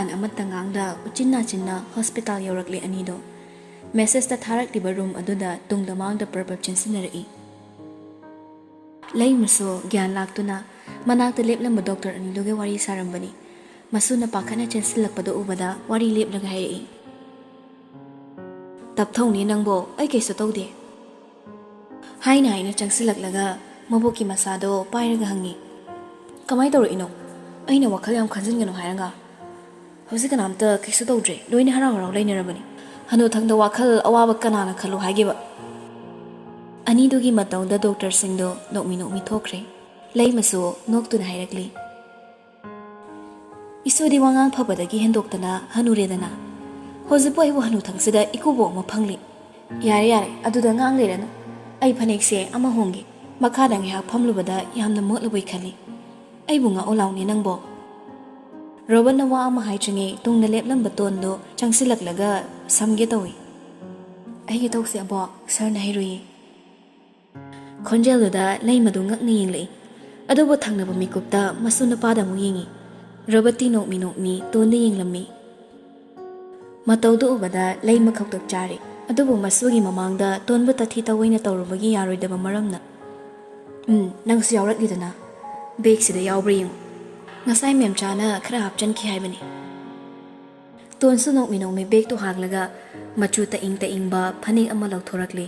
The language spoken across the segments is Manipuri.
ꯋꯥꯟ ꯑꯃꯠꯇ ꯉꯥꯡꯗ ꯎꯆꯤꯟꯅ ꯆꯤꯟꯅ ꯍꯣꯁꯄꯤꯇꯥꯜ ꯌꯧꯔꯛꯂꯤ ꯑꯅꯤꯗꯣ ꯃꯦꯁꯦꯖꯇ ꯊꯥꯔꯛꯂꯤꯕ ꯔꯨꯝ ꯑꯗꯨꯗ ꯇꯨꯡꯗ ꯃꯥꯡꯗ ꯄ꯭ꯔꯄꯞ ꯆꯦꯟꯁꯤꯟꯅꯔꯛꯏ ꯂꯩꯃꯁꯨ ꯒ꯭ꯌꯥꯟ ꯂꯥꯛꯇꯨꯅ ꯃꯅꯥꯛꯇ ꯂꯦꯞꯂꯝꯕ ꯗꯣꯛꯇꯔ ꯑꯅꯤꯗꯨꯒ ꯋꯥꯔꯤ ꯁꯥꯔꯝꯕꯅꯤ ꯃꯁꯨꯅ ꯄꯥꯈꯠꯅ ꯆꯦꯟꯁꯤꯜꯂꯛꯄꯗ ꯎꯕꯗ ꯋꯥꯔꯤ ꯂꯦꯞꯂꯒ ꯍꯥꯏꯔꯛꯏ ꯇꯞꯊꯧꯅꯤ ꯅꯪꯕꯣ ꯑꯩ ꯀꯩꯁꯨ ꯇꯧꯗꯦ ꯍꯥꯏꯅ ꯆꯪꯁꯤꯜꯂꯛꯂꯒ ꯃꯕꯣꯛꯀꯤ ꯃꯁꯥꯗꯣ ꯄꯥꯏꯔꯒ ꯍꯪꯉꯤ ꯀꯃꯥꯏ ꯇꯧꯔꯛꯏꯅꯣ ꯑꯩꯅ ꯋꯥꯈꯜ ꯌꯥꯝ ꯈꯟꯖꯤꯟꯒꯅꯨ ꯍꯥꯏꯔꯒ ꯍꯧꯖꯤꯛ ꯀꯅꯥꯝꯇ ꯀꯩꯁꯨ ꯇꯧꯗ꯭ꯔꯦ ꯂꯣꯏꯅ ꯍꯔꯥꯎ ꯍꯔꯥꯎ ꯂꯩꯅꯔꯕꯅꯤ ꯍꯅꯨꯊꯪꯗ ꯋꯥꯈꯜ ꯑꯋꯥꯕ ꯀꯅꯥꯅ ꯈꯜꯂꯨ ꯍꯥꯏꯒꯦꯕ ꯑꯅꯤꯗꯨꯒꯤ ꯃꯇꯧꯗ ꯗꯣꯛꯇꯔꯁꯤꯡꯗꯣ ꯅꯣꯛꯃꯤ ꯊꯣꯛꯈ꯭ꯔꯦ ꯂꯩꯃꯁꯨ ꯅꯣꯛꯇꯨꯅ ꯍꯥꯏꯔꯛꯂꯤ ꯏꯁꯨꯗꯤ ꯋꯥꯉꯥꯡ ꯐꯕꯗꯒꯤ ꯍꯦꯟꯗꯣꯛꯇꯅ ꯍꯅꯨꯔꯦꯗꯅ ꯍꯧꯖꯤꯛꯄꯨ ꯑꯩꯕꯨ ꯍꯅꯨꯊꯪꯁꯤꯗ ꯏꯀꯨꯕꯣꯛ ꯑꯃ ꯐꯪꯂꯤ ꯌꯥꯔꯦ ꯑꯗꯨꯗ ꯉꯥꯡ ꯂꯩꯔꯅꯨ ꯑꯩ ꯐꯅꯦꯛꯁꯦ ꯑꯃ ꯍꯣꯡꯒꯦ ꯃꯈꯥꯗ ꯉꯥꯏꯍꯥꯛ ꯐꯝꯂꯨꯕꯗ ꯌꯥꯝꯅ ꯃꯣꯠꯂꯨꯕꯩ ꯈꯜꯂꯤ ꯑꯩꯕꯨ ꯉꯥꯛꯑꯣ ꯂꯥꯎꯅꯦ ꯅꯪꯕꯣ ꯔꯣꯕꯟꯅ ꯋꯥ ꯑꯃ ꯍꯥꯏꯗ꯭ꯔꯤꯉꯩ ꯇꯨꯡꯗ ꯂꯦꯞꯂꯝꯕ ꯇꯣꯟꯗꯣ ꯆꯪꯁꯤꯜꯂꯛꯂꯒ ꯁꯝꯒꯦ ꯇꯧꯏ ꯑꯩꯒꯤ ꯇꯧꯁꯦ ꯑꯕꯣꯛ ꯁꯔꯅ ꯍꯩꯔꯨꯏ ꯈꯣꯟꯖꯦꯜꯗꯨꯗ ꯂꯩꯃꯗꯨ ꯉꯛꯅ ꯌꯦꯡꯂꯛꯏ ꯑꯗꯨꯕꯨ ꯊꯪꯅꯕ ꯃꯤꯀꯨꯞꯇ ꯃꯁꯨ ꯅꯨꯄꯥꯗ ꯑꯃꯨꯛ ꯌꯦꯡꯉꯤ ꯔꯣꯕꯔꯇꯤ ꯅꯣꯛꯃꯤ ꯇꯣꯟꯗ ꯌꯦꯡꯂꯝꯃꯤ ꯃꯇꯧꯗꯨ ꯎꯕꯗ ꯂꯩꯃ ꯈꯧꯇꯛ ꯆꯥꯔꯤ ꯑꯗꯨꯕꯨ ꯃꯁꯨꯒꯤ ꯃꯃꯥꯡꯗ ꯇꯣꯟꯕꯨ ꯇꯊꯤ ꯇꯧꯑꯣꯏꯅ ꯇꯧꯔꯨꯕꯒꯤ ꯌꯥꯔꯣꯏꯗꯕ ꯃꯔꯝꯅ ꯅꯪꯁꯨ ꯌꯥꯎꯔꯛꯂꯤꯗꯅ ꯕꯦꯒꯁꯤꯗ ꯌꯥꯎꯕ꯭ꯔꯥ ꯌꯦꯡꯉꯨ ꯉꯁꯥꯏ ꯃꯦꯝꯆꯥꯅ ꯈꯔ ꯍꯥꯞꯆꯟꯈꯤ ꯍꯥꯏꯕꯅꯤ ꯇꯣꯟꯁꯨ ꯅꯣꯛꯃꯤ ꯕꯦꯒꯇꯨ ꯍꯥꯡꯂꯒ ꯃꯆꯨ ꯇꯏꯪꯕ ꯐꯅꯦꯛ ꯑꯃ ꯂꯧꯊꯣꯔꯛꯂꯤ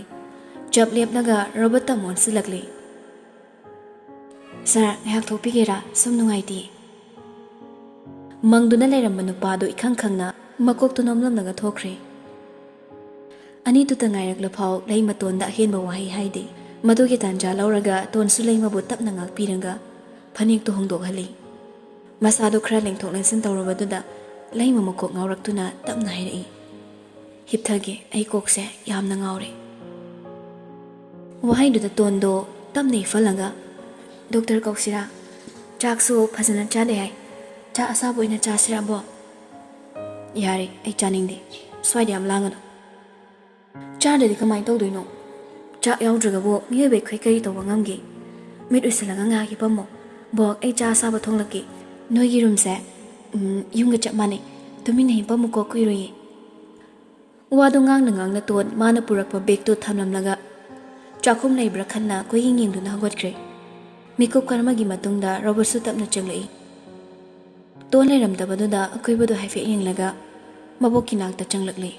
ꯆꯞ ꯂꯦꯞꯂꯒ ꯔꯣꯕꯔꯠꯇ ꯑꯃꯨꯛ ꯑꯣꯟꯁꯤꯜꯂꯛꯂꯤ ꯁꯥꯔ ꯉꯥꯏꯍꯥꯛ ꯊꯣꯛꯄꯤꯒꯦꯔꯥ ꯁꯨꯝ ꯅꯨꯡꯉꯥꯏꯇꯦ ꯃꯪꯗꯨꯅ ꯂꯩꯔꯝꯕ ꯅꯨꯄꯥꯗꯨ ꯏꯈꯪ ꯈꯪꯅ ꯃꯀꯣꯛꯇꯨ ꯅꯣꯝꯂꯝꯂꯒ ꯊꯣꯛꯈ꯭ꯔꯦ ꯑꯅꯤꯗꯨꯇ ꯉꯥꯏꯔꯛꯂꯐꯥꯎ ꯂꯩꯃ ꯇꯣꯟꯗ ꯑꯍꯦꯟꯕ ꯋꯥꯍꯩ ꯍꯥꯏꯗꯦ ꯃꯗꯨꯒꯤ ꯇꯥꯟꯖꯥ ꯂꯧꯔꯒ ꯇꯣꯟꯁꯨ ꯂꯩꯃꯕꯨ ꯇꯞꯅ ꯉꯥꯛꯄꯤꯔꯒ ꯐꯅꯦꯛꯇꯨ ꯍꯣꯡꯗꯣꯛꯍꯜꯂꯤ ꯃꯁꯥꯗꯨ ꯈꯔ ꯂꯦꯡꯊꯣꯛ ꯂꯦꯡꯁꯤꯟ ꯇꯧꯔꯕꯗꯨꯗ ꯂꯩꯃ ꯃꯀꯣꯛ ꯉꯥꯎꯔꯛꯇꯨꯅ ꯇꯞꯅ ꯍꯥꯏꯔꯛꯏ ꯍꯤꯞꯊꯒꯦ ꯑꯩ ꯀꯣꯛꯁꯦ ꯌꯥꯝꯅ ꯉꯥꯎꯔꯦ ꯋꯥꯍꯩꯗꯨꯗ ꯇꯣꯟꯗꯣ ꯇꯞꯅ ꯍꯤꯞꯍꯜꯂꯒ ꯗꯣꯛꯇꯔ ꯀꯧꯁꯤꯔꯥ ꯆꯥꯛꯁꯨ ꯐꯖꯅ ꯆꯥꯗꯦ ꯍꯥꯏ ꯆꯥꯛ ꯑꯁꯥꯕ ꯑꯣꯏꯅ ꯆꯥꯁꯤꯔꯥ ꯑꯕꯣꯛ ꯌꯥꯔꯦ ꯑꯩ ꯆꯥꯅꯤꯡꯗꯦ ꯁ꯭ꯋꯥꯏꯗ ꯌꯥꯝ ꯂꯥꯡꯒꯅꯨ ꯆꯥꯗ꯭ꯔꯗꯤ ꯀꯃꯥꯏꯅ ꯇꯧꯗꯣꯏꯅꯣ ꯆꯥꯛ ꯌꯥꯎꯗ꯭ꯔꯒꯕꯨ ꯃꯤꯑꯣꯏꯕ ꯑꯩꯈꯣꯏ ꯀꯔꯤ ꯇꯧꯕ ꯉꯝꯒꯦ ꯃꯤꯠ ꯎꯏꯁꯤꯜꯂꯒ ꯉꯥꯏꯍꯥꯛ ꯍꯤꯞꯄꯝꯃꯣ ꯕꯣꯛ ꯑꯩ ꯆꯥ ꯑꯁꯥꯕ ꯊꯣꯡꯂꯛꯀꯦ ꯅꯣꯏꯒꯤ ꯔꯨꯝꯁꯦ ꯌꯨꯝꯒ ꯆꯞ ꯃꯥꯟꯅꯩ ꯇꯨꯃꯤꯟꯅ ꯍꯤꯞꯄꯝꯃꯨꯀꯣ ꯀꯨꯏꯔꯣꯏꯌꯦ ꯋꯥꯗꯨ ꯉꯥꯡꯅ ꯇꯣꯟ ꯃꯥꯅ ꯄꯨꯔꯛꯄ ꯕꯦꯒꯇꯨ ꯊꯝꯂꯝꯂꯒ ꯆꯥꯛꯈꯨꯝ ꯂꯩꯕ꯭ꯔꯥ ꯈꯟꯅ ꯀꯣꯏꯌꯦꯡ ꯌꯦꯡꯗꯨꯅ ꯍꯧꯒꯠꯈ꯭ꯔꯦ ꯃꯤꯀꯨꯞ ꯀꯔꯃꯒꯤ ꯃꯇꯨꯡꯗ ꯔꯣꯕꯔꯠꯁꯨ ꯇꯞꯅ ꯆꯪꯂꯛꯏ ꯇꯣꯟ ꯂꯩꯔꯝꯗꯕꯗꯨꯗ ꯑꯀꯣꯏꯕꯗꯨ ꯍꯥꯏꯐꯦꯠ ꯌꯦꯡꯂꯒ ꯃꯕꯣꯛꯀꯤ ꯅꯥꯛꯇ ꯆꯪꯂꯛꯂꯤ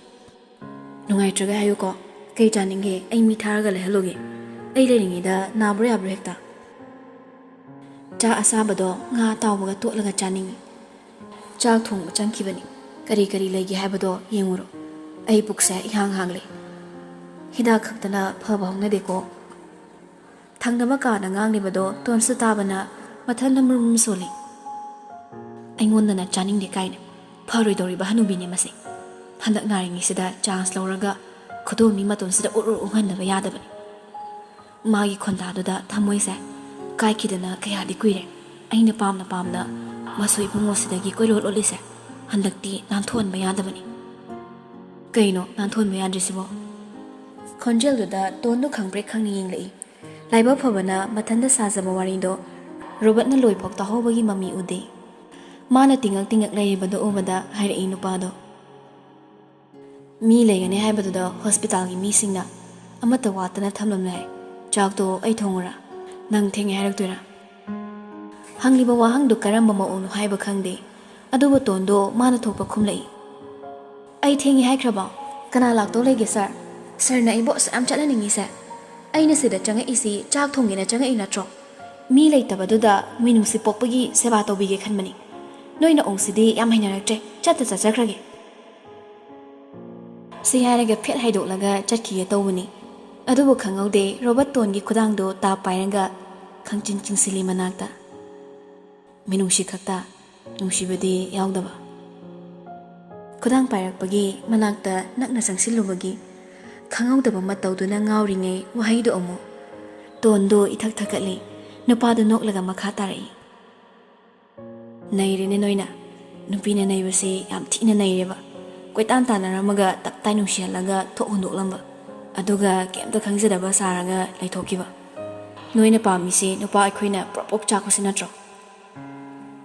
ꯅꯨꯡꯉꯥꯏꯇ꯭ꯔꯒ ꯍꯥꯏꯌꯨꯀꯣ ꯀꯩ ꯆꯥꯅꯤꯡꯒꯦ ꯑꯩ ꯃꯤ ꯊꯥꯔꯒ ꯂꯩꯍꯜꯂꯨꯒꯦ ꯑꯩ ꯂꯩꯔꯤꯉꯩꯗ ꯅꯥꯕ꯭ꯔꯣ ꯌꯥꯕ꯭ꯔꯣ ꯍꯦꯛꯇ ꯆꯥꯛ ꯑꯁꯥꯕꯗꯣ ꯉꯥ ꯑꯇꯥꯎꯕꯒ ꯇꯣꯠꯂꯒ ꯆꯥꯅꯤꯡꯉꯤ ꯆꯥꯛ ꯊꯣꯡꯕ ꯆꯪꯈꯤꯕꯅꯤ ꯀꯔꯤ ꯂꯩꯒꯦ ꯍꯥꯏꯕꯗꯣ ꯌꯦꯡꯉꯨꯔꯣ ꯑꯩ ꯄꯨꯛꯁꯦ ꯏꯍꯥꯡ ꯍꯥꯡꯂꯦ ꯍꯤꯗꯥꯛ ꯈꯛꯇꯅ ꯐꯕ ꯍꯧꯅꯗꯦꯀꯣ ꯊꯪꯅꯕ ꯀꯥꯗ ꯉꯥꯡꯂꯤꯕꯗꯣ ꯇꯣꯟꯁꯨ ꯇꯥꯕꯅ ꯃꯊꯟꯗ ꯃꯨꯝ ꯁꯣꯜꯂꯤ ꯑꯩꯉꯣꯟꯗꯅ ꯆꯥꯅꯤꯡꯗꯦ ꯀꯥꯏꯅ ꯐꯔꯣꯏꯗꯧꯔꯤꯕ ꯍꯅꯨꯕꯤꯅꯦ ꯃꯁꯤ ꯍꯟꯗꯛ ꯅꯥꯔꯤꯉꯩꯁꯤꯗ ꯆꯥꯟꯁ ꯂꯧꯔꯒ ꯈꯨꯗꯣꯝꯕꯤ ꯃꯇꯣꯟꯁꯤꯗ ꯎꯡꯍꯟꯗꯕ ꯌꯥꯗꯕꯅꯤ ꯃꯥꯒꯤ ꯈꯣꯟꯗꯥꯗꯨꯗ ꯊꯃꯣꯏꯁꯦ ꯀꯥꯏꯈꯤꯗꯅ ꯀꯌꯥꯗꯤ ꯀꯨꯏꯔꯦ ꯑꯩꯅ ꯄꯥꯝꯅ ꯃꯁꯨ ꯏꯕꯨꯡꯉꯣꯁꯤꯗꯒꯤ ꯀꯣꯏꯂꯣꯠ ꯑꯣꯠꯂꯤꯁꯦ ꯍꯟꯗꯛꯇꯤ ꯅꯥꯟꯊꯣꯛꯍꯟꯕ ꯌꯥꯗꯕꯅꯤ ꯀꯩꯅꯣ ꯅꯥꯟꯊꯣꯛꯍꯟꯕ ꯌꯥꯗ꯭ꯔꯤꯁꯤꯕꯣ ꯈꯣꯟꯖꯦꯜꯗꯨꯗ ꯇꯣꯟꯗꯨ ꯈꯪꯕ꯭ꯔꯦꯛ ꯈꯪꯅ ꯌꯦꯡꯂꯛꯏ ꯂꯥꯏꯕꯛ ꯐꯕꯅ ꯃꯊꯟꯇ ꯁꯥꯖꯕ ꯋꯥꯔꯤꯗꯣ ꯔꯣꯕꯔꯠꯅ ꯂꯣꯏꯐꯥꯎ ꯇꯥꯍꯧꯕꯒꯤ ꯃꯃꯤ ꯎꯗꯦ ꯃꯥꯅ ꯇꯤꯡꯉꯛ ꯂꯩꯔꯤꯕꯗꯣ ꯎꯕꯗ ꯍꯥꯏꯔꯛꯏ ꯅꯨꯄꯥꯗꯣ ꯃꯤ ꯂꯩꯒꯅꯤ ꯍꯥꯏꯕꯗꯨꯗ ꯍꯣꯁꯄꯤꯇꯥꯜꯒꯤ ꯃꯤꯁꯤꯡꯅ ꯑꯃꯠꯇ ꯋꯥꯠꯇꯅ ꯊꯝꯂꯝꯂꯦ ꯆꯥꯛꯇꯣ ꯑꯩ ꯊꯣꯡꯉꯨꯔꯥ ꯅꯪ ꯊꯦꯡꯉꯦ ꯍꯥꯏꯔꯛꯇꯣꯏꯔꯥ ꯍꯪꯂꯤꯕ ꯋꯥꯍꯪꯗꯨ ꯀꯔꯝꯕ ꯃꯑꯣꯡꯅꯣ ꯍꯥꯏꯕ ꯈꯪꯗꯦ ꯑꯗꯨꯕꯨ ꯇꯣꯟꯗꯣ ꯃꯥꯅ ꯊꯣꯛꯄ ꯈꯨꯝꯂꯛꯏ ꯑꯩ ꯊꯦꯡꯉꯦ ꯍꯥꯏꯈ꯭ꯔꯕꯣ ꯀꯅꯥ ꯂꯥꯛꯇꯧ ꯂꯩꯒꯦ ꯁꯔꯅ ꯑꯩꯕꯨ ꯑꯁꯨꯛ ꯌꯥꯝ ꯆꯠꯍꯟꯅꯤꯡꯉꯤꯁꯦ ꯑꯩꯅ ꯁꯤꯗ ꯆꯪꯉꯛꯏꯁꯤ ꯆꯥꯛ ꯊꯣꯡꯒꯦꯅ ꯆꯪꯉꯛꯏ ꯅꯠꯇ꯭ꯔꯣ ꯃꯤ ꯂꯩꯇꯕꯗꯨꯗ ꯃꯤꯅꯨꯡꯁꯤ ꯄꯣꯛꯄꯒꯤ ꯁꯦꯕꯥ ꯇꯧꯕꯤꯒꯦ ꯈꯟꯕꯅꯤ ꯅꯣꯏꯅ ꯑꯣꯡꯁꯤꯗꯤ ꯌꯥꯝ ꯍꯩꯅꯔꯛꯇ꯭ꯔꯦ ꯆꯠꯆꯈ꯭ꯔꯒꯦ ꯁꯤ ꯍꯥꯏꯔꯒ ꯐꯦꯠ ꯍꯥꯏꯗꯣꯛꯂꯒ ꯆꯠꯈꯤꯒꯦ ꯇꯧꯕꯅꯤ ꯑꯗꯨꯕꯨ ꯈꯪꯍꯧꯗꯦ ꯔꯣꯕꯔꯠ ꯇꯣꯟꯒꯤ ꯈꯨꯗꯥꯡꯗꯣ ꯇꯥꯞ ꯄꯥꯏꯔꯒ ꯈꯪꯆꯤꯡ ꯆꯤꯡꯁꯤꯜꯂꯤ ꯃꯅꯥꯛꯇ ꯃꯤꯅꯨꯡꯁꯤ ꯈꯛꯇ ꯅꯨꯡꯁꯤꯕꯗꯤ ꯌꯥꯎꯗꯕ ꯈꯨꯗꯥꯡ ꯄꯥꯏꯔꯛꯄꯒꯤ ꯃꯅꯥꯛꯇ ꯅꯛꯅ ꯆꯪꯁꯤꯜꯂꯨꯕꯒꯤ ꯈꯪꯍꯧꯗꯕ ꯃꯇꯧꯗꯨꯅ ꯉꯥꯎꯔꯤꯉꯩ ꯋꯥꯍꯩꯗꯨ ꯑꯃꯨꯛ ꯇꯣꯟꯗꯣ ꯏꯊꯛ ꯊꯛꯀꯠꯂꯤ ꯅꯨꯄꯥꯗꯨ ꯅꯣꯛꯂꯒ ꯃꯈꯥ ꯇꯥꯔꯛꯏ ꯅꯩꯔꯦꯅꯦ ꯅꯣꯏꯅ ꯅꯨꯄꯤꯅ ꯅꯩꯕꯁꯤ ꯌꯥꯝ ꯊꯤꯅ ꯅꯩꯔꯦꯕ ꯀꯣꯏꯇꯥꯟ ꯇꯥꯟꯅꯔꯝꯃꯒ ꯇꯞꯇꯥꯏ ꯅꯨꯡꯁꯤꯍꯜꯂꯒ ꯊꯣꯛ ꯍꯨꯟꯗꯣꯛꯂꯝꯕ ꯑꯗꯨꯒ ꯀꯩꯝꯇ ꯈꯪꯖꯗꯕ ꯁꯥꯔꯒ ꯂꯩꯊꯣꯛꯈꯤꯕ ꯅꯣꯏꯅ ꯄꯥꯝꯃꯤꯁꯤ ꯅꯨꯄꯥ ꯑꯩꯈꯣꯏꯅ ꯄ꯭ꯔꯣꯛ ꯄ꯭ꯔꯣꯛ ꯆꯥꯛꯄꯁꯤ ꯅꯠꯇ꯭ꯔꯣ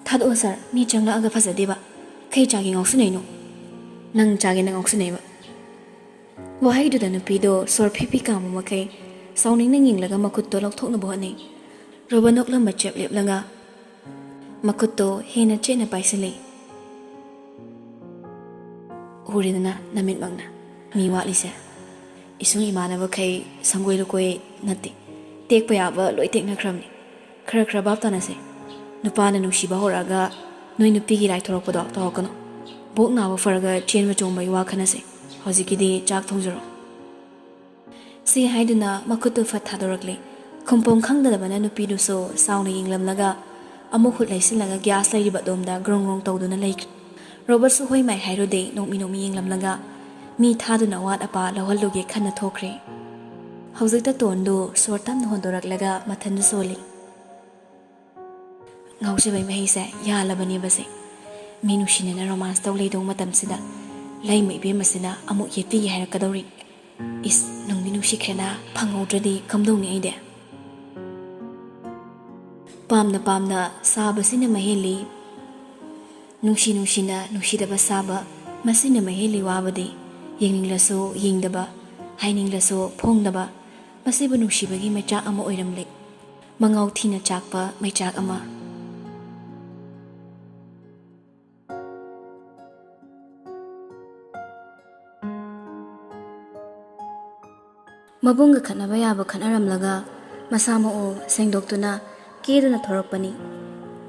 ꯊꯥꯗꯣꯛꯑꯣ ꯁꯥꯔ ꯃꯤ ꯆꯪꯂꯛꯑꯒ ꯐꯖꯗꯦꯕ kay chagi ngausunay no. Nang chagi nang ngausunay ba. Wahai do danu pido sor pipi kamu makay sauning nanging laga makutto lokthok na buhat ni. Robanok lang machep lip langa. Makutto hina che na paisali. Huri na namit magna. Miwa lise. Isung imana ba kay samgoy lukoy nati. Tek pa yaba loy tek na kram ni. Kara bab ta na se. Nupa na nungsiba horaga noy nupigi lai thorok pado to kono. Bok na ba faraga chen ma chong bai wa khana se. Hojikidi chak thongjaro. Si haiduna makutto fat thadorakle. Kumpong khangda bana nupi du so sauna yinglam laga amuk hut laisin laga gas lai ba domda grong grong tawduna lai. Robert su hoi mai hairo de nokmi yinglam laga mi thaduna wat apa lawalluge khanna thokre. Hojikta tondu sortam hondorak laga mathan soli. Ngausi bai mai se ya labani base. Minu shinena romance taw leidong matam sida lai mai be masina amuk yetpi haira kadori. Is nung minu shikrena phangaudradi kamdong ni aide. Pamna sabasina maheli nungshina nungshidaba saba masina maheli wabadi yenginglaso yengdaba haininglaso phongdaba masibu nungshibagi maichak ama oiramle mangau thina chakpa maichak ama mabunga khanaba yaba khanaramlaga masama o sengdoktuna keduna thorakpani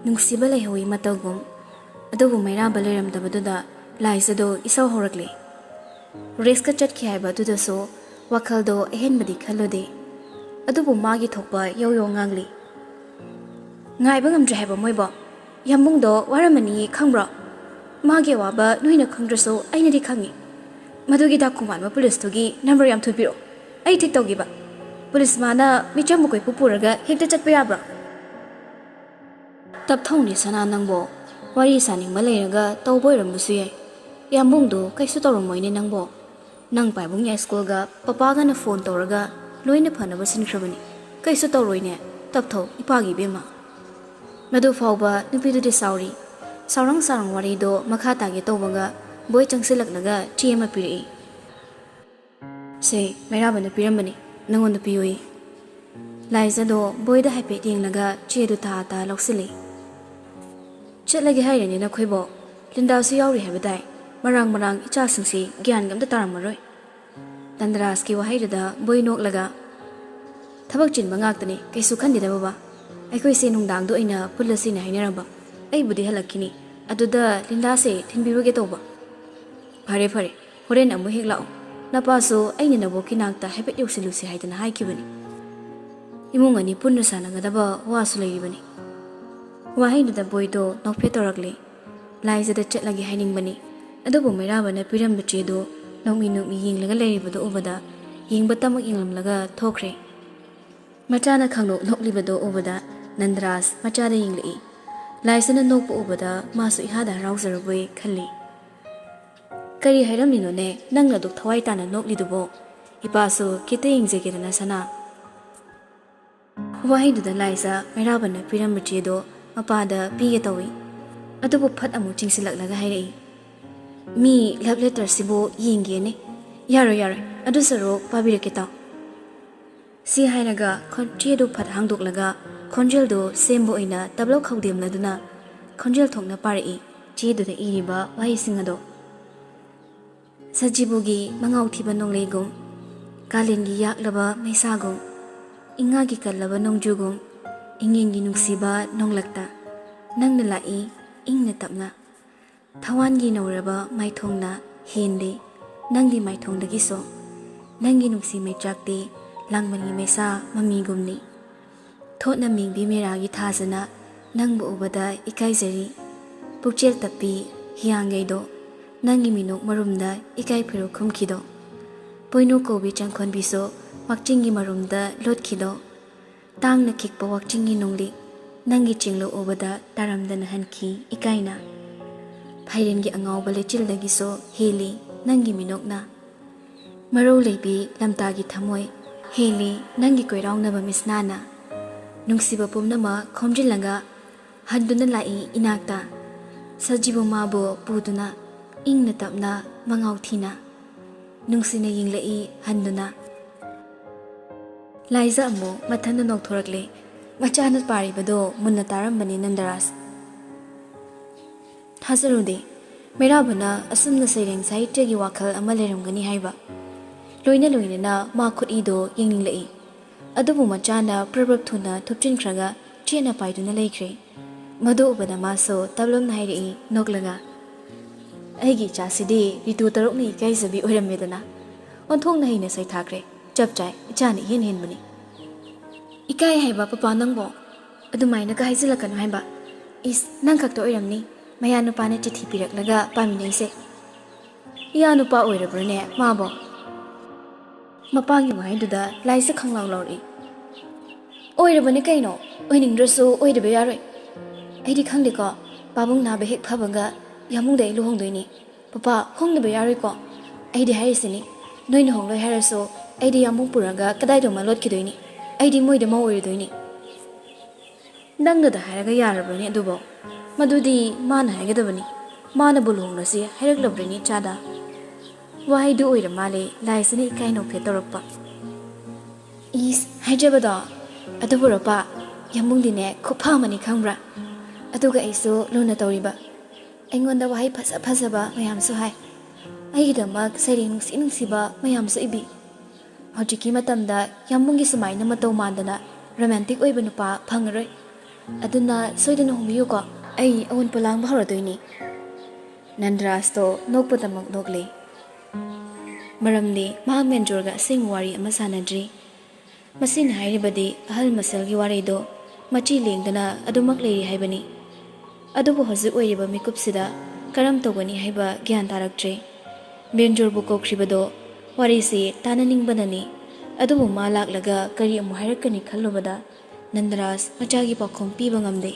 nungsiba laihawi matagum adubu mairaba leiramdabaduda laisado isau horakle riska chatki haiba duda so wakhaldo ehenbadi khalode adubu magi thokpa yoyo ngangli ngaiba ngamdre haiba moibo yamungdo waramani khangbro magi waba noina khangdraso ainadi khangi madugi dakuman ma police togi number yam thupiro ai thik togiba police mana michamu koi pupuraga hekta chatpa yabra tap thongni sana nangbo wari saning malayraga tawboirambusu yai yambungdo kaisu tawramoine nangbo nang paibung ya school ga papa ga na phone tawraga loina phanaba sinkhrabani kaisu tawroine tap tho ipagi bema madu fawba nupidu de sauri saurang sarang wari do makha tage tawbaga boy changsilaknaga chiema piri se mairabana pirambani nangonda piyoi laizado boyda haipe yenglaga chedu ta loksili Chatlagi hairani na khoibo lindaw si yauri habadai marang icha singsi gyan gamda taramaroi Dandras ki wahairada boy nok laga thabak chin bangaktani kaisu khandida baba aikoi se nungdang do aina pulasi na hainaraba ai budi halakini aduda linda se thinbiruge toba phare horen amu heklao napa so aini nabo kinakta habet yusilusi haidana haikibani imungani punna sanagadaba wasu leibani Wahai boydo nokpe torakle laizada chatlagi hainingbani adubu mairabana piramba chedo nokmi yinglaga leiribado ubada yingba tamak yinglamlaga thokre machana khangno noklibado ubada Nandras machada yinglei laisana nokpa ubada masu ihada rauzaraboi khalli kari hairamnino ne nangna duk thawai tana noklidubo ipasu kite yingjegirana sana Wahai laisa mairabana piramba chedo Mapada piye tawi adubu phat amu chingsilaklaga hairei mi love letter sibo yinge ne yaro adu saro pabirake taw si hairaga khonche do phat hangdoklaga khonjel do sembo ina tablo khawdem laduna khonjel thokna parei che do da iriba wai singado sajibugi mangau thiba nonglegum kalengi yaklaba maisagum ingagi kallaba nongjugum Ingengi nungsiba nonglakta nangna lai ingna tapna thawangi nauraba maithongna hende nangdi maithongdagi so nangi nungsi maichakte langmani mesa mamigumni thotna mingbi meragi thasana nangbu ubada ikaijari pukchel tapi hiangaido nangi minok marumda ikai phiru khumkhido poinu kobi changkhon biso wakchingi marumda lotkhido Tangna kikpa wakchingi nongli nangi chinglo obada taramdana hanki ikaina phairengi angawba lechildagi so heli nangi minokna maro leibi lamtagi thamoi heli nangi koiraungnaba misnana nungsiba pumnama khomjilanga handuna lai inakta Sajibu mabu puduna ingna tapna mangau thina nungsina yinglai handuna Laiza amu mathanda nokthorakle machana paribado munna tarambani Nandaras Hazarude Merabana asumna saireng sahitya gi wakhal ama leramgani haiba loina na ma khut ido yinglai adubu machana prabab thuna thupchinkhraga chena paiduna leikre madu ubada maso tablom nairi noklaga aigi chasidi ritu tarukni kaisabi oiramedana onthong nahi na sai thakre chapchai ichani hin bani ikai haiba papa nangbo adumaina ka haizilakanu haiba is nang khakto oiramni maya nupa na chithi piraklaga paminaise iya nupa oirabrane mabo mapagi waiduda laisa khanglaw lori oirabani kaino oiningdrasu oidabe yaroi aidi khangde ko babung na be hek phabaga yamung dai luhongdoini papa hongdabe yaroi ko aidi hairisini noina hongloi haraso aidi yamung puraga kadai do malot kidoini aidi moida ma oiridoini nangda da haraga yarabrani adubo Madudi mana haigadabani mana bulunglasi hairaklabrani chada wahaidu oira male laisani ikaino phetorappa is haijabada aduburapa yamungdine khuphamani khangbra aduga aisu luna toriba aingonda wahai phasaba mayamsu hai aigidamak sairing nungsiba mayamsu ibi hojiki matamda yamungi sumaina matau mandana romantic oiba nupa phangaroi aduna soidana humiyu ko ai awon palang baharadoini Nandaras to nokpadamak nokle maramni mahamen jorga sing wari ama sanadri masin hairibadi ahal masalgi wari do machi lengdana adumak leiri haibani adubu hozik oiriba mikupsida karam togani haiba gyan taraktre benjorbu kokribado wari se tananingbadani adubu malak laga kari amu hairakani khallubada Nandaras machagi pakhom piba ngamde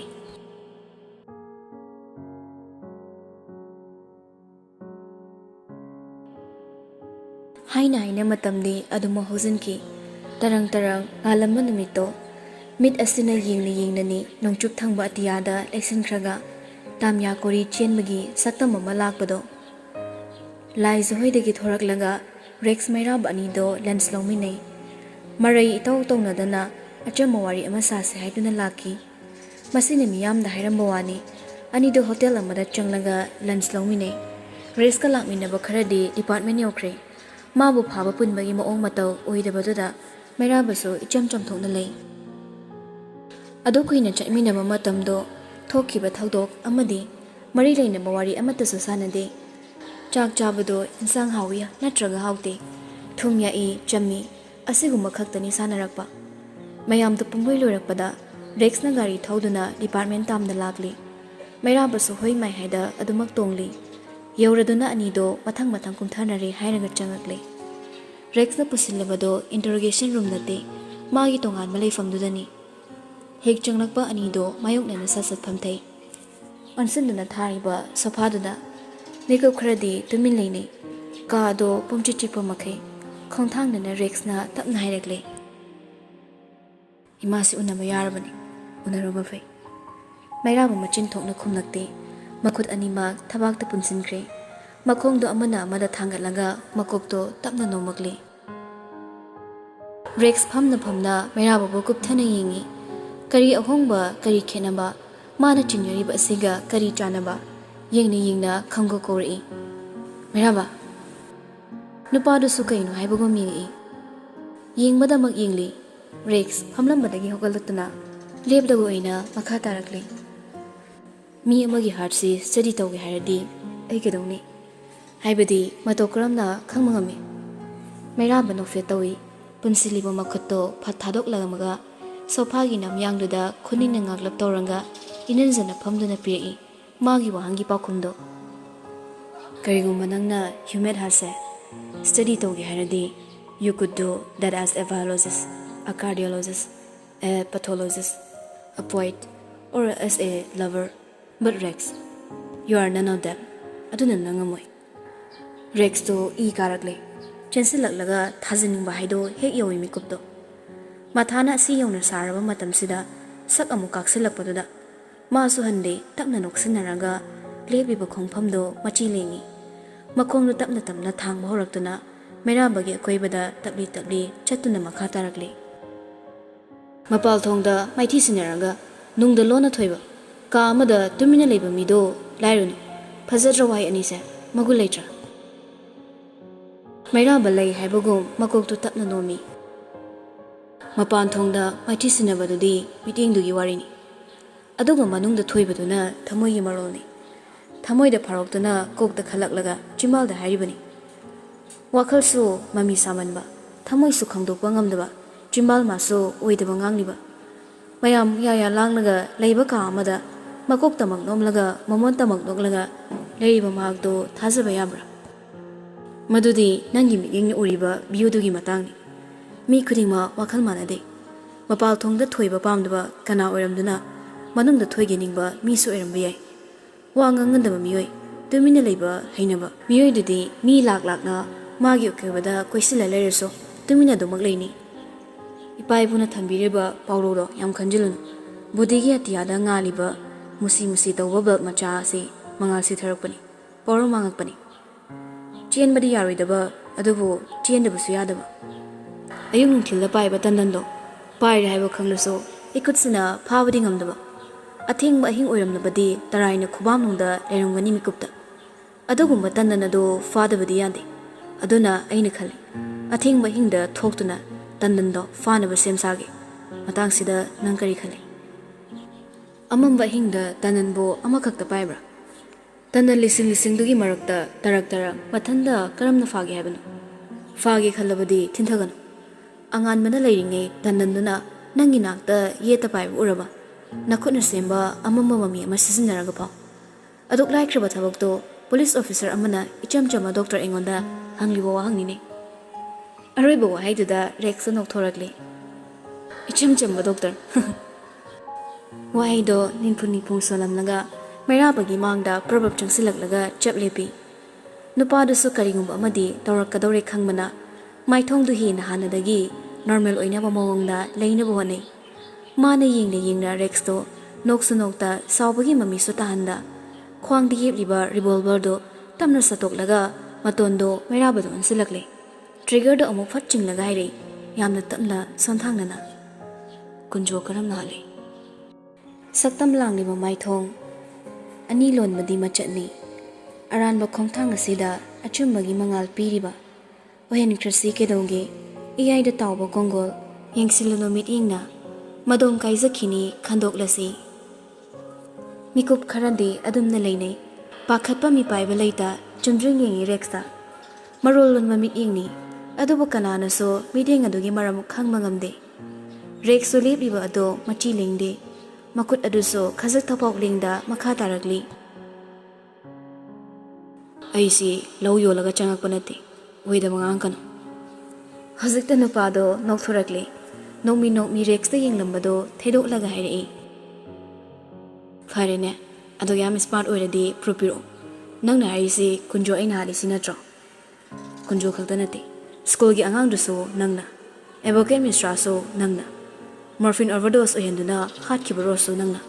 haina matamdi aduma hozanki tarang ngalamba numito mit asina yingnani nongchup thangba atiyada leksinkhraga tamya kori chenbagi saktam ama lakpado lai zohoidagi thoraklaga rex mairab anido lens longminai marai itaw tongnadana achamawari ama sase haiduna laki masina miyamda hairamba wani anido hotel amada changlaga lens longminai rex ka lakminaba kharadi department yokre Mabu phaba punbagi maong matau oidabaduda mairabasu icham chamthokna lei adu kuina chaiminaba matamdo thokkiba thagdok amadi mari leinaba wari amatasu sanade chak chabado insang hawiya natraga hawte thumya e chammi asiguma khaktani sanarakpa mayamdu pumboi loirakpada rex na gari thauduna department tamda lakli mairabasu hoi mai haida adumak tongli Yauraduna anido mathang kumthanare hairaga changakle Rex na pusilabado interrogation room nate magi tongan malay famdudani hek changlakpa anido mayokna na sasat phamthai ansunduna thariba sophaduna makeup kharadi tumin leine ka do pumchichi pamakai khongthang na Rex na tapna hairakle imasi unama yarabani unaroba fai mairabu machin thokna khumnakte Makut animak thabakta punsinkre makongdo amana amada thangatlaga makokto tapna nomakle Rex phamna mairababu kupthana yingi kari ahongba kari khenaba mana chinyariba asiga kari chanaba yingna khanggo kori mairaba nupadu sukaino haibago mingi yingbada mak yingli Rex phamlambadagi hogalatuna lebdago ina makha tarakle Mi amagi heart si study tawge hairadi ai kedawni haibadi matokramna khangmangami mairaba no fe tawi punsiliba makhatto phathadok lagamaga sofa gi namyangduda khunina ngaglap tawranga inanjana phamduna pri magi wahangi pakhumdo kariguma nangna human hase study tawge hairadi you could do that as a biologist a cardiologist a pathologist a poet or as a lover But Rex, you are none of them. Aduna nangamoy. Rex to e karakle. Chansilaklaga thazining bahaido hek yawi mikupdo. Mathana si yawna saraba matamsida sak amu kaksilakpaduda. Maasu hande tapna noksinaraga ꯂꯦꯞꯂꯤꯕ ꯈꯣꯡꯐꯝꯗꯣ ꯃꯆꯤ ꯂꯦꯡꯉꯤ ꯃꯈꯣꯡꯗꯣ ꯇꯞꯅ ꯇꯞꯅ ꯊꯥꯡꯕ ꯍꯧꯔꯛꯇꯨꯅ ꯃꯩꯔꯥꯕꯒꯤ ꯑꯀꯣꯏꯕꯗ ꯇꯞꯂꯤ ꯇꯞꯂꯤ ꯆꯠꯇꯨꯅ ꯃꯈꯥ ꯇꯥꯔꯛꯂꯤ ꯃꯄꯥꯜ ꯊꯣꯡꯗ ꯃꯥꯏꯊꯤ ꯁꯤꯟꯅꯔꯒ ꯅꯨꯡꯗ ꯂꯣꯟꯅ ꯊꯣꯏꯕ ꯀꯥ ꯑꯃꯗ ꯇꯨꯃꯤꯟꯅ ꯂꯩꯕ ꯃꯤꯗꯣ ꯂꯥꯏꯔꯨꯅꯤ ꯐꯖꯗ꯭ꯔ ꯋꯥꯍꯩ ꯑꯅꯤꯁꯦ ꯃꯒꯨꯟ ꯂꯩꯇ꯭ꯔꯥ ꯃꯩꯔꯥꯕ ꯂꯩ ꯍꯥꯏꯕꯒꯨꯝ ꯃꯀꯣꯛꯇꯨ ꯇꯞꯅ ꯅꯣꯝꯃꯤ ꯃꯄꯥꯟ ꯊꯣꯡꯗ ꯃꯥꯏꯊꯤ ꯁꯤꯟꯅꯕꯗꯨꯗꯤ ꯃꯤꯠꯌꯦꯡꯗꯨꯒꯤ ꯋꯥꯔꯤꯅꯤ ꯑꯗꯨꯒ ꯃꯅꯨꯡꯗ ꯊꯣꯏꯕꯗꯨꯅ ꯊꯃꯣꯏꯒꯤ ꯃꯔꯣꯜꯅꯤ ꯊꯃꯣꯏꯗ ꯐꯥꯎꯔꯛꯇꯨꯅ ꯀꯣꯛꯇ ꯈꯜꯂꯛꯂꯒ ꯆꯤꯝꯕꯥꯜꯗ ꯍꯥꯏꯔꯤꯕꯅꯤ ꯋꯥꯈꯜꯁꯨ ꯃꯃꯤ ꯁꯥꯃꯟꯕ ꯊꯃꯣꯏꯁꯨ ꯈꯪꯗꯣꯛꯄ ꯉꯝꯗꯕ ꯆꯤꯝꯕꯥꯜ ꯃꯥꯁꯨ ꯑꯣꯏꯗꯕ ꯉꯥꯡꯂꯤꯕ ꯃꯌꯥꯝ ꯌꯥꯌꯥ ꯂꯥꯡꯂꯒ ꯂꯩꯕ ꯀꯥ ꯑꯃꯗ ꯃꯀꯣꯛꯇꯃꯛ ꯅꯣꯝꯂꯒ ꯃꯃꯣꯟꯇꯃꯛ ꯅꯣꯛꯂꯒ ꯂꯩꯔꯤꯕ ꯃꯍꯥꯛꯇꯣ ꯊꯥꯖꯕ ꯌꯥꯕ꯭ꯔꯥ ꯃꯗꯨꯗꯤ ꯅꯪꯒꯤ ꯃꯤꯠꯌꯦꯡꯅ ꯎꯔꯤꯕ ꯚ꯭ꯌꯨꯗꯨꯒꯤ ꯃꯇꯥꯡꯅꯤ ꯃꯤ ꯈꯨꯗꯤꯡꯃꯛ ꯋꯥꯈꯜ ꯃꯥꯟꯅꯗꯦ ꯃꯄꯥꯜ ꯊꯣꯡꯗ ꯊꯣꯏꯕ ꯄꯥꯝꯗꯕ ꯀꯅꯥ ꯑꯣꯏꯔꯝꯗꯨꯅ ꯃꯅꯨꯡꯗ ꯊꯣꯏꯒꯅꯤꯡꯕ ꯃꯤꯁꯨ ꯑꯣꯏꯔꯝꯕ ꯌꯥꯏ ꯋꯥ ꯉꯥꯡꯒꯟꯗꯕ ꯃꯤꯑꯣꯏ ꯇꯨꯃꯤꯟꯅ ꯂꯩꯕ ꯍꯩꯅꯕ ꯃꯤꯑꯣꯏꯗꯨꯗꯤ ꯃꯤ ꯂꯥꯛꯅ ꯃꯥꯒꯤ ꯑꯀꯣꯏꯕꯗ ꯀꯣꯏꯁꯤꯜꯂ ꯂꯩꯔꯁꯨ ꯇꯨꯃꯤꯟꯅ ꯑꯗꯨꯃꯛ ꯂꯩꯅꯤ ꯏꯄꯥ ꯏꯄꯨꯅ ꯊꯝꯕꯤꯔꯤꯕ ꯄꯥꯎꯔꯧꯗꯣ ꯌꯥꯝ ꯈꯟꯖꯤꯜꯂꯨꯅꯨ ꯕꯨꯙꯤꯒꯤ ꯑꯇꯤꯌꯥꯗ ꯉꯥꯜꯂꯤꯕ ꯃꯨꯁꯤ ꯃꯨꯁꯤ ꯇꯧꯕ ꯕꯜꯕ ꯃꯆꯥ ꯑꯁꯤ ꯃꯉꯥꯜ ꯁꯤꯊꯔꯛꯄꯅꯤ ꯄꯥꯎꯔꯧ ꯃꯥꯡꯉꯛꯄꯅꯤ ꯆꯦꯟꯕꯗꯤ ꯌꯥꯔꯣꯏꯗꯕ ꯑꯗꯨꯕꯨ ꯆꯦꯟꯗꯕꯁꯨ ꯌꯥꯗꯕ ꯑꯌꯨꯛ ꯅꯨꯡꯊꯤꯜꯗ ꯄꯥꯏꯕ ꯇꯟꯗꯟꯗꯣ ꯄꯥꯏꯔꯦ ꯍꯥꯏꯕ ꯈꯪꯂꯁꯨ ꯏꯈꯨꯠꯁꯤꯅ ꯐꯥꯕꯗꯤ ꯉꯝꯗꯕ ꯑꯊꯦꯡꯕ ꯑꯍꯤꯡ ꯑꯣꯏꯔꯝꯂꯕꯗꯤ ꯇꯔꯥꯏꯅ ꯈꯨꯕꯥꯝꯅꯨꯡꯗ ꯂꯩꯔꯝꯒꯅꯤ ꯃꯤꯀꯨꯞꯇ ꯑꯗꯨꯒꯨꯝꯕ ꯇꯟꯗꯟ ꯑꯗꯨ ꯐꯥꯗꯕꯗꯤ ꯌꯥꯗꯦ ꯑꯗꯨꯅ ꯑꯩꯅ ꯈꯜꯂꯤ ꯑꯊꯦꯡꯕ ꯑꯍꯤꯡꯗ ꯊꯣꯛꯇꯨꯅ ꯇꯟꯗꯟꯗꯣ ꯐꯥꯅꯕ ꯁꯦꯝ ꯁꯥꯒꯦ ꯃꯇꯥꯡꯁꯤꯗ ꯅꯪ ꯀꯔꯤ ꯈꯜꯂꯤ ꯑꯃꯝꯕ ꯑꯍꯤꯡꯗ ꯇꯟꯗꯟꯕꯨ ꯑꯃꯈꯛꯇ ꯄꯥꯏꯕ꯭ꯔꯥ ꯇꯟꯗꯟ ꯂꯤꯁꯤꯡꯗꯨꯒꯤ ꯃꯔꯛꯇ ꯇꯔꯛ ꯃꯊꯟꯗ ꯀꯔꯝꯅ ꯐꯥꯒꯦ ꯍꯥꯏꯕꯅꯣ ꯐꯥꯒꯦ ꯈꯜꯂꯕꯗꯤ ꯊꯤꯟꯊꯒꯅꯨ ꯑꯉꯥꯟꯕꯅ ꯂꯩꯔꯤꯉꯩ ꯇꯟꯗꯟꯗꯨꯅ ꯅꯪꯒꯤ ꯅꯥꯛꯇ ꯌꯦꯠꯇ ꯄꯥꯏꯕ ꯎꯔꯕ ꯅꯈꯨꯠꯅ ꯁꯦꯝꯕ ꯑꯃꯝꯕ ꯃꯃꯤ ꯑꯃ ꯁꯤꯖꯤꯟꯅꯔꯒ ꯐꯥꯎ ꯑꯗꯨꯛ ꯂꯥꯏꯈ꯭ꯔꯕ ꯊꯕꯛꯇꯣ ꯄꯨꯂꯤꯁ ꯑꯣꯐꯤꯁꯔ ꯑꯃꯅ ꯏꯆꯝ ꯆꯝꯕ ꯗꯣꯛꯇꯔ ꯑꯩꯉꯣꯟꯗ ꯍꯪꯂꯤꯕ ꯋꯥꯍꯪꯅꯤꯅꯦ ꯑꯔꯣꯏꯕ ꯋꯥꯍꯩꯗꯨꯗ ꯔꯦꯛꯁꯇ ꯅꯣꯛꯊꯣꯔꯛꯂꯤ ꯏꯆꯝ ꯆꯝꯕ ꯗꯣꯛꯇꯔ ꯋꯥꯍꯩꯗꯣ ꯅꯤꯡꯐꯨ ꯁꯣꯜꯂꯝꯂꯒ ꯃꯩꯔꯥꯕꯒꯤ ꯃꯥꯡꯗ ꯄ꯭ꯔꯣꯕꯞ ꯆꯪꯁꯤꯜꯂꯛꯂꯒ ꯆꯞ ꯂꯦꯞꯄꯤ ꯅꯨꯄꯥꯗꯨꯁꯨ ꯀꯔꯤꯒꯨꯝꯕ ꯑꯃꯗꯤ ꯇꯧꯔꯛꯀꯗꯧꯔꯦ ꯈꯪꯕꯅ ꯃꯥꯏꯊꯣꯡꯗꯨ ꯍꯦꯟꯅ ꯍꯥꯟꯅꯗꯒꯤ ꯅꯣꯔꯃꯦꯜ ꯑꯣꯏꯅꯕ ꯃꯑꯣꯡꯗ ꯂꯩꯅꯕ ꯍꯣꯠꯅꯩ ꯃꯥꯅ ꯌꯦꯡꯅ ꯔꯦꯛꯁꯇꯣ ꯅꯣꯛꯁꯨ ꯅꯣꯛꯇ ꯁꯥꯎꯕꯒꯤ ꯃꯃꯤꯁꯨ ꯇꯥꯍꯟꯗ ꯈ꯭ꯋꯥꯡꯗ ꯌꯦꯞꯂꯤꯕ ꯔꯤꯚꯣꯜꯚꯔꯗꯣ ꯇꯞꯅ ꯁꯠꯇꯣꯛꯂꯒ ꯃꯇꯣꯟꯗꯣ ꯃꯩꯔꯥꯕꯗ ꯑꯣꯟꯁꯤꯜꯂꯛꯂꯦ ꯇ꯭ꯔꯤꯒꯔꯗꯣ ꯑꯃꯨꯛ ꯐꯠ ꯆꯤꯡꯂꯒ ꯍꯥꯏꯔꯛꯏ ꯌꯥꯝꯅ ꯇꯞꯅ ꯁꯣꯟꯊꯥꯡꯅꯅ ꯀꯨꯟꯖꯣ ꯀꯔꯝꯅ ꯍꯥꯜꯂꯤ ꯁꯛꯇꯝ ꯂꯥꯡꯂꯤꯕ ꯃꯥꯏꯊꯣꯡ ꯑꯅꯤ ꯂꯣꯟꯕꯗꯤ ꯃꯆꯠꯅꯤ ꯑꯔꯥꯟꯕ ꯈꯣꯡꯊꯥꯡ ꯑꯁꯤꯗ ꯑꯆꯨꯝꯕꯒꯤ ꯃꯉꯥꯜ ꯄꯤꯔꯤꯕ ꯑꯣꯏꯍꯟꯈ꯭ꯔꯁꯤ ꯀꯩꯗꯧꯒꯦ ꯏꯌꯥꯏꯗ ꯇꯥꯎꯕ ꯀꯣꯡꯒꯣꯜ ꯌꯦꯡꯁꯤꯜꯂꯨꯅꯨ ꯃꯤꯠꯌꯦꯡꯅ ꯃꯗꯣꯝ ꯀꯥꯏꯖꯈꯤꯅꯤ ꯈꯟꯗꯣꯛꯂꯁꯤ ꯃꯤꯀꯨꯞ ꯈꯔꯗꯤ ꯑꯗꯨꯝꯅ ꯂꯩꯅꯩ ꯄꯥꯈꯠꯄ ꯃꯤꯄꯥꯏꯕ ꯂꯩꯇ ꯆꯨꯝꯗ꯭ꯔꯤꯡ ꯌꯦꯡꯉꯤ ꯔꯦꯛꯁꯇ ꯃꯔꯣꯜ ꯂꯣꯟꯕ ꯃꯤꯠꯌꯦꯡꯅꯤ ꯑꯗꯨꯕꯨ ꯀꯅꯥꯅꯁꯨ ꯃꯤꯠꯌꯦꯡ ꯑꯗꯨꯒꯤ ꯃꯔꯝ ꯈꯪꯕ ꯉꯝꯗꯦ ꯔꯦꯛꯁꯁꯨ ꯂꯦꯞꯂꯤꯕ ꯑꯗꯣ ꯃꯆꯤ ꯂꯦꯡꯗꯦ ꯃꯈꯨꯠ ꯑꯗꯨꯁꯨ ꯈꯖꯛ ꯊꯄꯥꯎ ꯂꯦꯡꯗ ꯃꯈꯥ ꯇꯥꯔꯛꯂꯤ ꯑꯩꯁꯤ ꯂꯧ ꯌꯣꯜꯂꯒ ꯆꯪꯉꯛꯄ ꯅꯠꯇꯦ ꯑꯣꯏꯗꯕ ꯉꯥꯡꯀꯅꯨ ꯍꯧꯖꯤꯛꯇ ꯅꯨꯄꯥꯗꯣ ꯅꯣꯛꯊꯣꯔꯛꯂꯦ ꯅꯣꯛꯃꯤ ꯔꯦꯛꯁꯇ ꯌꯦꯡꯂꯝꯕꯗꯣ ꯊꯩꯗꯣꯛꯂꯒ ꯍꯥꯏꯔꯛꯏ ꯐꯔꯦꯅꯦ ꯑꯗꯣ ꯌꯥꯝ ꯁ꯭ꯃꯥꯔꯠ ꯑꯣꯏꯔꯗꯤ ꯄ꯭ꯔꯨꯐ ꯄꯤꯔꯛꯑꯣ ꯅꯪꯅ ꯍꯥꯏꯔꯤꯁꯤ ꯀꯨꯟꯖꯣ ꯑꯩꯅ ꯍꯥꯠꯂꯤꯁꯤ ꯅꯠꯇ꯭ꯔꯣ ꯀꯨꯟꯖꯣ ꯈꯛꯇ ꯅꯠꯇꯦ ꯁ꯭ꯀꯨꯜꯒꯤ ꯑꯉꯥꯡꯗꯨꯁꯨ ꯅꯪꯅ ꯑꯦꯗꯚꯣꯀꯦꯠ ꯃꯤꯁ꯭ꯔꯥꯁꯨ ꯅꯪꯅ ꯃꯣꯔꯐꯤꯟ ꯑꯣꯚꯔꯗꯣꯁ ꯑꯣꯏꯍꯟꯗꯨꯅ ꯍꯥꯠꯈꯤꯕ ꯔꯣꯁꯁꯨ ꯅꯪꯅ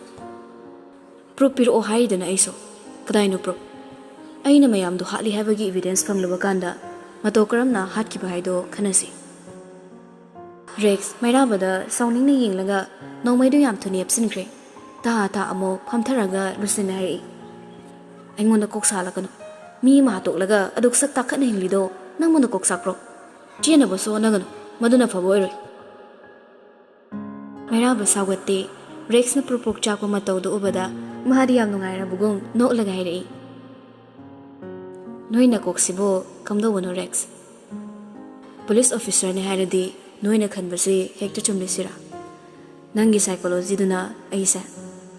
ꯄ꯭ꯔꯨꯐ ꯄꯤꯔꯛꯑꯣ ꯍꯥꯏꯔꯤꯗꯅ ꯑꯩꯁꯨ ꯀꯗꯥꯏꯅꯣ ꯄ꯭ꯔꯨꯐ ꯑꯩꯅ ꯃꯌꯥꯝꯗꯣ ꯍꯥꯠꯂꯤ ꯍꯥꯏꯕꯒꯤ ꯏꯚꯤꯗꯦꯟꯁ ꯐꯪꯂꯕ ꯀꯥꯟꯗ ꯃꯇꯧ ꯀꯔꯝꯅ ꯍꯥꯠꯈꯤꯕ ꯍꯥꯏꯗꯣ ꯈꯟꯅꯁꯤ ꯔꯦꯛꯁ ꯃꯩꯔꯥꯕꯗ ꯁꯥꯎꯅꯤꯡꯅ ꯌꯦꯡꯂꯒ ꯅꯣꯡꯃꯩꯗꯨ ꯌꯥꯝ ꯊꯨꯅ ꯌꯦꯞꯁꯤꯟꯈ꯭ꯔꯦ ꯇꯥ ꯑꯃꯨꯛ ꯐꯝꯊꯔꯒ ꯂꯨꯁꯤꯟꯅ ꯍꯥꯏꯔꯛꯏ ꯑꯩꯉꯣꯟꯗ ꯀꯣꯛ ꯁꯥꯜꯂꯛꯀꯅꯨ ꯃꯤ ꯑꯃ ꯍꯥꯠꯇꯣꯛꯂꯒ ꯑꯗꯨꯛ ꯁꯛ ꯇꯥꯈꯠꯅ ꯍꯤꯡꯂꯤꯗꯣ ꯅꯪꯉꯣꯟꯗ ꯀꯣꯛ ꯁꯥꯛꯄ꯭ꯔꯣ ꯆꯦꯟꯅꯕꯁꯨ ꯍꯣꯠꯅꯒꯅꯨ ꯃꯗꯨꯅ ꯐꯕ ꯑꯣꯏꯔꯣꯏ ꯃꯩꯔꯥꯕ ꯁꯥꯎꯒꯠꯇꯦ ꯔꯦꯛꯁꯅ ꯄ꯭ꯔꯣꯛ ꯆꯥꯛꯄ ꯃꯇꯧꯗꯨ ꯎꯕꯗ ꯃꯥꯗꯤ ꯌꯥꯝ ꯅꯨꯡꯉꯥꯏꯔꯕꯒꯨꯝ ꯅꯣꯛꯂꯒ ꯍꯥꯏꯔꯛꯏ ꯅꯣꯏ ꯅꯀꯣꯛꯁꯤꯕꯨ ꯀꯝꯗꯧꯕꯅꯣ ꯔꯦꯛꯁ ꯄꯨꯂꯤꯁ ꯑꯣꯐꯤꯁꯔꯅꯦ ꯍꯥꯏꯔꯗꯤ ꯅꯣꯏꯅ ꯈꯟꯕꯁꯤ ꯍꯦꯛꯇ ꯆꯨꯝꯂꯤꯁꯤꯔꯥ ꯅꯪꯒꯤ ꯁꯥꯏꯀꯣꯂꯣꯖꯤꯗꯨꯅ ꯑꯩꯁꯦ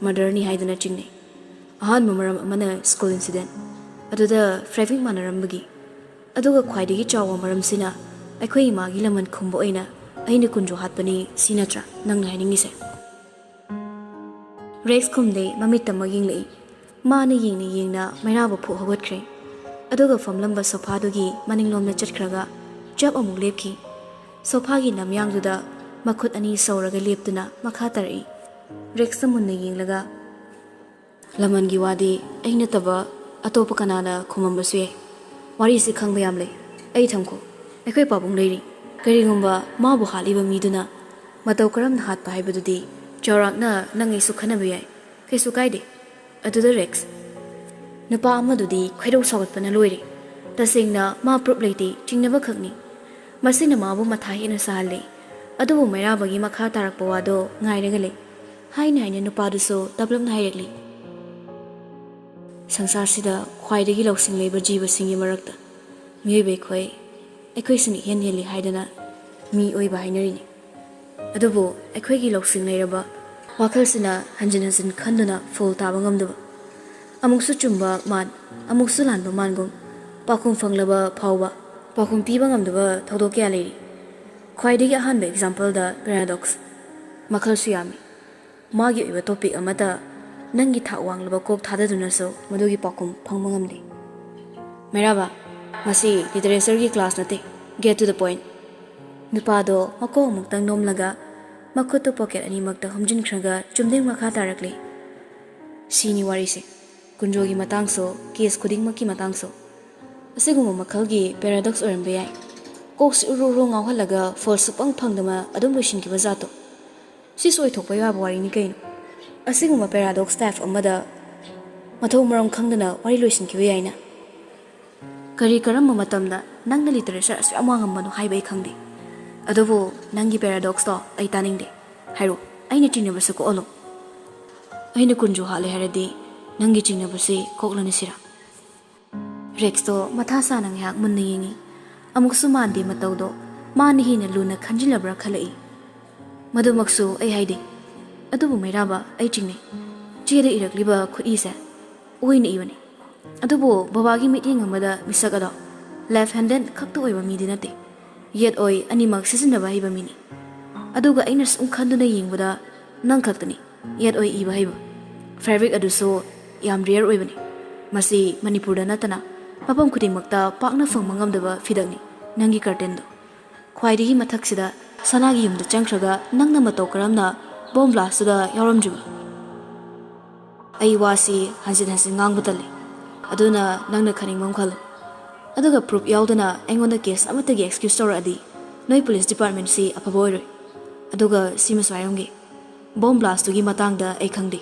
ꯃꯔꯗꯔꯅꯤ ꯍꯥꯏꯗꯨꯅ ꯆꯤꯡꯅꯩ ꯑꯍꯥꯟꯕ ꯃꯔꯝ ꯑꯃꯅ ꯁ꯭ꯀꯨꯜ ꯏꯟꯁꯤꯗꯦꯟ ꯑꯗꯨꯗ ꯇ꯭ꯔꯥꯐꯤꯛ ꯃꯥꯟꯅꯔꯝꯕꯒꯤ ꯑꯗꯨꯒ ꯈ꯭ꯋꯥꯏꯗꯒꯤ ꯆꯥꯎꯕ ꯃꯔꯝꯁꯤꯅ ꯑꯩꯈꯣꯏ ꯏꯃꯥꯒꯤ ꯂꯃꯟ ꯈꯨꯝꯕ ꯑꯣꯏꯅ ꯑꯩꯅ ꯀꯨꯟꯖꯣ ꯍꯥꯠꯄꯅꯤ ꯁꯤ ꯅꯠꯇ꯭ꯔꯥ ꯅꯪꯅ ꯍꯥꯏꯅꯤꯡꯉꯤꯁꯦ ꯔꯦꯛꯁ ꯈꯨꯝꯗꯦ ꯃꯃꯤꯠꯇꯃꯛ ꯌꯦꯡꯂꯛꯏ ꯃꯥꯅ ꯌꯦꯡꯅ ꯃꯩꯔꯥꯕ ꯐꯨꯛ ꯍꯧꯒꯠꯈ꯭ꯔꯦ ꯑꯗꯨꯒ ꯐꯝꯂꯝꯕ ꯁꯣꯐꯥꯗꯨꯒꯤ ꯃꯅꯤꯡꯂꯣꯝꯗ ꯆꯠꯈ꯭ꯔꯒ ꯆꯞ ꯑꯃꯨꯛ ꯂꯦꯞꯈꯤ ꯁꯣꯐꯥꯒꯤ ꯂꯝꯌꯥꯡꯗꯨꯗ ꯃꯈꯨꯠ ꯑꯅꯤ ꯁꯧꯔꯒ ꯂꯦꯞꯇꯨꯅ ꯃꯈꯥ ꯇꯥꯔꯛꯏ ꯔꯦꯛꯁꯇ ꯃꯨꯟꯅ ꯌꯦꯡꯂꯒ Lamangi wadi aina taba atopa kanana khumambasue wari si khangba yam le ai thamko akhoi pabung leiri karigumba mabu haliba miduna matau karam hat pa haibadudi chawrakna nangai su khanabe yai kaisu kaide aduda Rex nupa amadudi khaido sawatpana loire tasengna ma prop leiti chingnaba khakni masina mabu mathai ina sahale adubu mairabagi makha tarakpa wado ngairaga le haina haina nupa duso tablam hairekli Sangsar sida khwaidagi lawsing leiba jiba singi marakta miyoibe khoi aikhoi sini hen heli haidana mi oiba hainarini adubu aikhoi gi lawsing leiraba wakal sina hanjin hanjin khanduna fol taba ngamdaba amuksu chumba man amuksu lanba mangum pakhum fanglaba phawba pakhum piba ngamdaba thodok kya leiri khwaidagi ahanba example da paradox makhal su yami magi oiba topic amata Nangi thak wanglaba kok thadaduna so madugi pakum phangma ngamde Meraba masi literature gi class nate get to the point nupa do mako muktang nomlaga makuto pocket ani makta humjin khraga chumding makha tarakle sini wari se kunjogi matang so case khuding maki matang so asigumo makhal gi paradox orambe yai kok uru ru ngawhalaga false pang phangdama adum loishin ki bazato si soi thokpa ya wari ni kaino Asiguma paradox staff amada mathau maram khangdana wari loisin ki yaina kari karam matamda nangna literature asu amwang amano haibai khangde adobo nangi paradox to ai taningde hairo aina chinabase ko olo aina kunju hale haradi nangi chinabase koklana sira Rex to matha sa nang yak munna yingi amuksu mande matawdo mani hina luna khanjilabra khalai madumaksu ai haide adubu mairaba ai chingni chede irakliba khudi se oina ibani adubu babagi meeting amada misagado left handed khakto oiba midi nate yet oi animak sisinaba hiba mini aduga aina sum khanduna yengbuda nang khaktani yet oi iba hiba fabric aduso yam rare oibani masi Manipur da natana mapam khudingmakta pakna phangmangamdaba fidakni nangi curtain do khwaidigi mathaksida sanagi yumda changkhraga nangna matau karamna Bomb blast da yaram juba ai wasi hanjin hanjin ngang butale aduna nangna khaning mong khalo aduga proof yaudana engonda case amata gi excuse tora adi noi police department si apaboy aduga sima swayongge bomb blast gi matang da ai khangde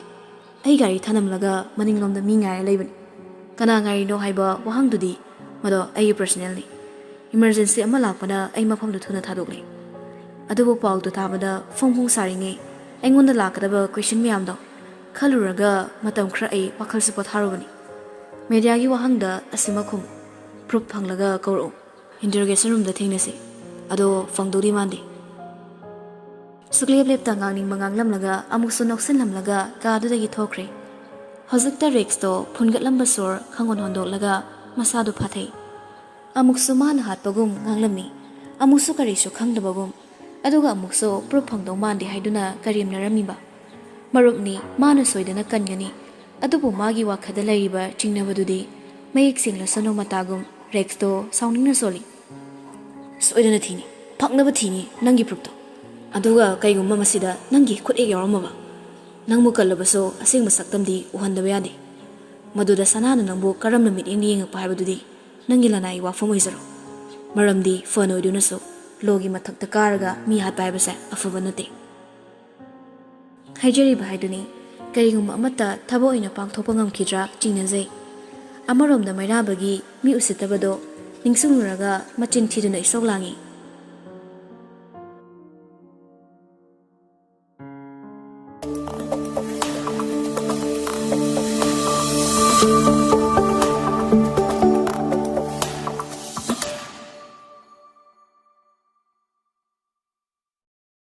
ai gari thanam laga maning lom da mi ngai leibani kana ngai no haiba wahang dudi mado ai personally emergency ama lakpana ai mafam du thuna thadokle adubu paw du thabada phongphong saringe Engonda lakadaba question miyamdo khaluraga matam khra ai wakhal se potharubani media gi wahangda asimakhum proof phanglaga kawro interrogation room da thengnase ado phangdori mande sukleb lep ta ngangning manganglam laga amuksu noksin lamlaga ka du dagi thokre hojikta Rex to phungatlamba sor khangon hondok laga masadu phathai amuksu man hat pagum nganglami amuksu kari su khangdabagum aduga amukso proof phangdong mande haiduna karim naramiba marupni mana soidana kangani adubu magi wakhada laiba chingnabadudi mayik singla sano matagum Rex to soundingna soli soidana thini phagnaba thini nangi proof to aduga kaigumma masida nangi khut ek yaramaba nangmu kallabaso asing masaktamdi uhandaba yade maduda sanana nangbu karamna meeting yeng pa habadudi nangi lanai wafam oizaro maramdi phone oiduna so logi mathakta karaga mi hat paibase afaba nate haijari bahaiduni karigumma amata thabo ina pangthopa ngamkhidra chingnajai amarom da mairabagi mi usitabado ningsunguraga machin thiduna isoglangi